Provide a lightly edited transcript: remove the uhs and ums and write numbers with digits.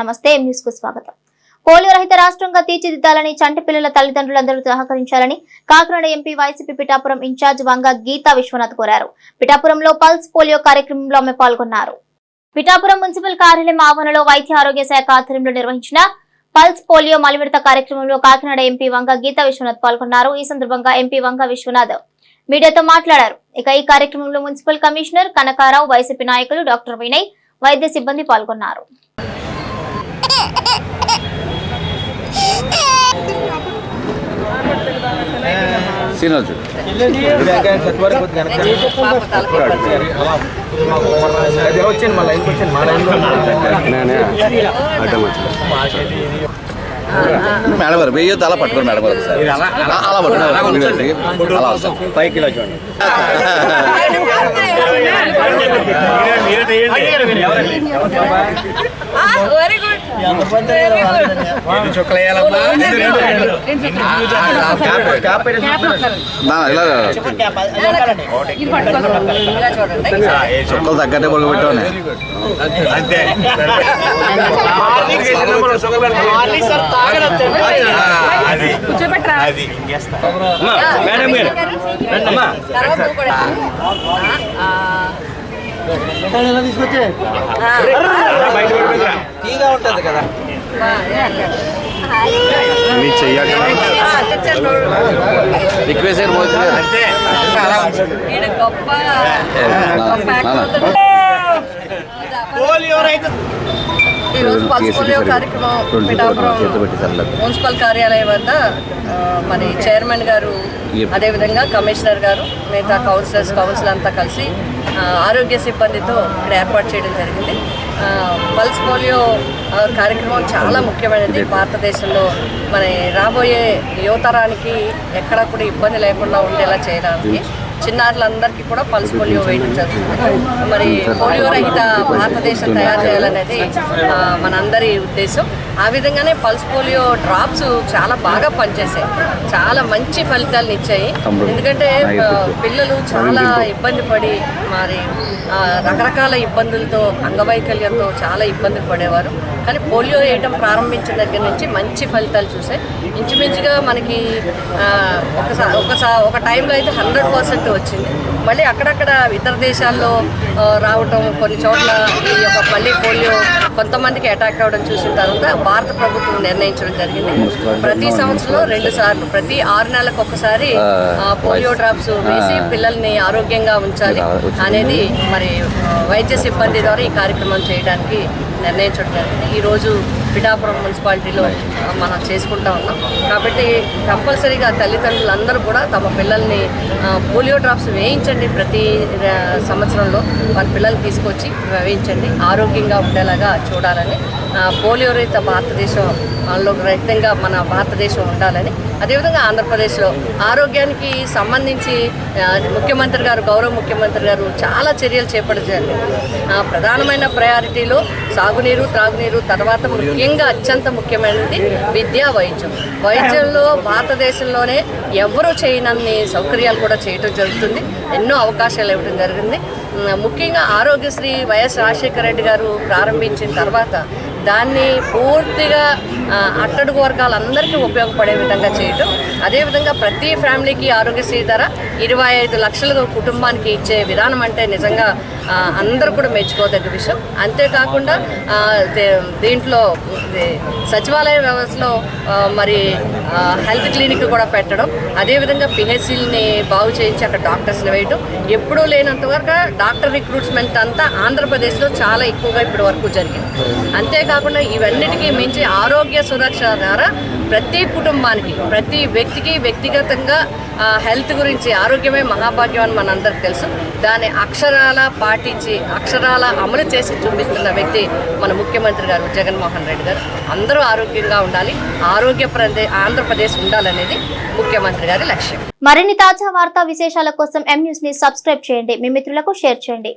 నమస్తే న్యూస్ కు స్వాగతం. పోలియో రహిత రాష్ట్రంగా తీర్చిదిద్దాలని చంటి పిల్లల తల్లిదండ్రులందరూ సహకరించాలని Kakinada MP YCP Pithapuram incharge Vanga Geetha Viswanath కోరారు. పిఠాపురంలో పల్స్ పోలియో కార్యక్రమంలో ఆమె పాల్గొన్నారు. పిఠాపురం మున్సిపల్ కార్యాలయం ఆవరణలో వైద్య ఆరోగ్య శాఖ ఆధ్వర్యంలో నిర్వహించిన పల్స్ పోలియో మలివిడత కార్యక్రమంలో కాకినాడ ఎంపీ వంగ గీతా విశ్వనాథ్ పాల్గొన్నారు. ఈ సందర్భంగా ఎంపీ వంగ విశ్వనాథ్ మీడియాతో మాట్లాడారు. ఇక ఈ కార్యక్రమంలో మున్సిపల్ కమిషనర్ కనకారావు, వైసీపీ నాయకులు డాక్టర్ వినయ్, వైద్య సిబ్బంది పాల్గొన్నారు. మేడం గారు వెయ్యి అలా పట్టుకోండి. మేడం గారు అలా పట్టుకోండి. అలా వస్తాం పైకి ఇలా చూడండి. చుక్కలు తగ్గట్టే పొగ పెట్టాను. తీసుకొచ్చే ఉంటుంది కదా రిక్వెస్ట్ ఈరోజు పల్స్ పోలియో కార్యక్రమం పిఠాపురం మున్సిపల్ కార్యాలయం వద్ద మరి చైర్మన్ గారు, అదేవిధంగా కమిషనర్ గారు, మిగతా కౌన్సిల్ అంతా కలిసి ఆరోగ్య సిబ్బందితో ఇక్కడ ఏర్పాటు చేయడం జరిగింది. పల్స్ పోలియో కార్యక్రమం చాలా ముఖ్యమైనది. భారతదేశంలో మన రాబోయే యువతరానికి ఎక్కడా కూడా ఇబ్బంది లేకుండా ఉండేలా చేయడానికి చిన్నారులందరికీ కూడా పల్స్ పోలియో వేయడం జరుగుతుంది. మరి పోలియో రహిత భారతదేశం తయారు చేయాలనేది మనందరి ఉద్దేశం. ఆ విధంగానే పల్స్ పోలియో డ్రాప్స్ చాలా బాగా పనిచేసాయి, చాలా మంచి ఫలితాలను ఇచ్చాయి. ఎందుకంటే పిల్లలు చాలా ఇబ్బంది పడి మరి రకరకాల ఇబ్బందులతో, అంగవైకల్యంతో చాలా ఇబ్బందులు పడేవారు. కానీ పోలియో వేయడం ప్రారంభించిన దగ్గర నుంచి మంచి ఫలితాలు చూసాయి. ఇంచుమించుగా మనకి ఒక టైంలో అయితే 100% వచ్చింది. మళ్ళీ అక్కడక్కడ ఇతర దేశాల్లో రావటం, కొన్ని చోట్ల ఈ యొక్క మళ్ళీ పోలియో కొంతమందికి అటాక్ అవ్వడం చూసిన తర్వాత భారత ప్రభుత్వం నిర్ణయించడం జరిగింది. ప్రతి సంవత్సరంలో 2 సార్లు, ప్రతి 6 నెలలకు ఒకసారి పోలియో డ్రాప్స్ వేసి పిల్లల్ని ఆరోగ్యంగా ఉంచాలి అనేది మరి వైద్య సిబ్బంది ద్వారా ఈ కార్యక్రమం చేయడానికి నిర్ణయించడం జరిగింది. ఈరోజు పిఠాపురం మున్సిపాలిటీలో మనం చేసుకుంటా ఉన్నాం. కాబట్టి కంపల్సరీగా తల్లిదండ్రులందరూ కూడా తమ పిల్లల్ని పోలియో డ్రాప్స్ వేయించండి. ప్రతి సంవత్సరంలో వారి పిల్లల్ని తీసుకొచ్చి వేయించండి, ఆరోగ్యంగా ఉండేలాగా చూడాలని. పోలియో రహిత భారతదేశంలో రహితంగా మన భారతదేశం ఉండాలని, అదేవిధంగా ఆంధ్రప్రదేశ్లో ఆరోగ్యానికి సంబంధించి ముఖ్యమంత్రి గారు, గౌరవ ముఖ్యమంత్రి గారు చాలా చర్యలు చేపట్టారు. ప్రధానమైన ప్రయారిటీలో సాగునీరు, త్రాగునీరు, తర్వాత ముఖ్యంగా అత్యంత ముఖ్యమైనది విద్యా, వైద్యం. వైద్యంలో భారతదేశంలోనే ఎవరూ చేయనన్ని సౌకర్యాలు కూడా చేయటం జరుగుతుంది. ఎన్నో అవకాశాలు ఇవ్వడం జరిగింది. ముఖ్యంగా ఆరోగ్యశ్రీ వైఎస్ రాజశేఖర రెడ్డి గారు ప్రారంభించిన తర్వాత దాన్ని పూర్తిగా అట్టడుగు వర్గాలందరికీ ఉపయోగపడే విధంగా చేయటం, అదేవిధంగా ప్రతి ఫ్యామిలీకి ఆరోగ్యశ్రీ ధర 25 లక్షల కుటుంబానికి ఇచ్చే విధానం అంటే నిజంగా అందరూ కూడా మెచ్చుకోదగ్గ విషయం. అంతేకాకుండా దీంట్లో సచివాలయ వ్యవస్థలో మరి హెల్త్ క్లినిక్ కూడా పెట్టడం, అదేవిధంగా పిహెచ్సిని బాగు చేయించి అక్కడ డాక్టర్స్ని వేయటం, ఎప్పుడూ లేనంతవరకు డాక్టర్ రిక్రూట్మెంట్ అంతా ఆంధ్రప్రదేశ్లో చాలా ఎక్కువగా ఇప్పటి వరకు జరిగింది. అంతేకాకుండా ఇవన్నిటికీ మించి ఆరోగ్య సురక్ష ద్వారా ప్రతి కుటుంబానికి, ప్రతి వ్యక్తికి వ్యక్తిగతంగా హెల్త్ గురించి, ఆరోగ్యమే మహాభాగ్యం అని మనందరికీ తెలుసు. దాన్ని అక్షరాల పాటించి, అక్షరాల అమలు చేసి చూపిస్తున్న వ్యక్తి మన ముఖ్యమంత్రి గారు జగన్మోహన్ రెడ్డి గారు. అందరూ ఆరోగ్యంగా ఉండాలి, ఆంధ్రప్రదేశ్ ఉండాలనేది ముఖ్యమంత్రి గారి లక్ష్యం. మరిన్ని తాజా వార్తా విశేషాల కోసం M News ని సబ్స్క్రైబ్ చేయండి, మీ మిత్రులకు షేర్ చేయండి.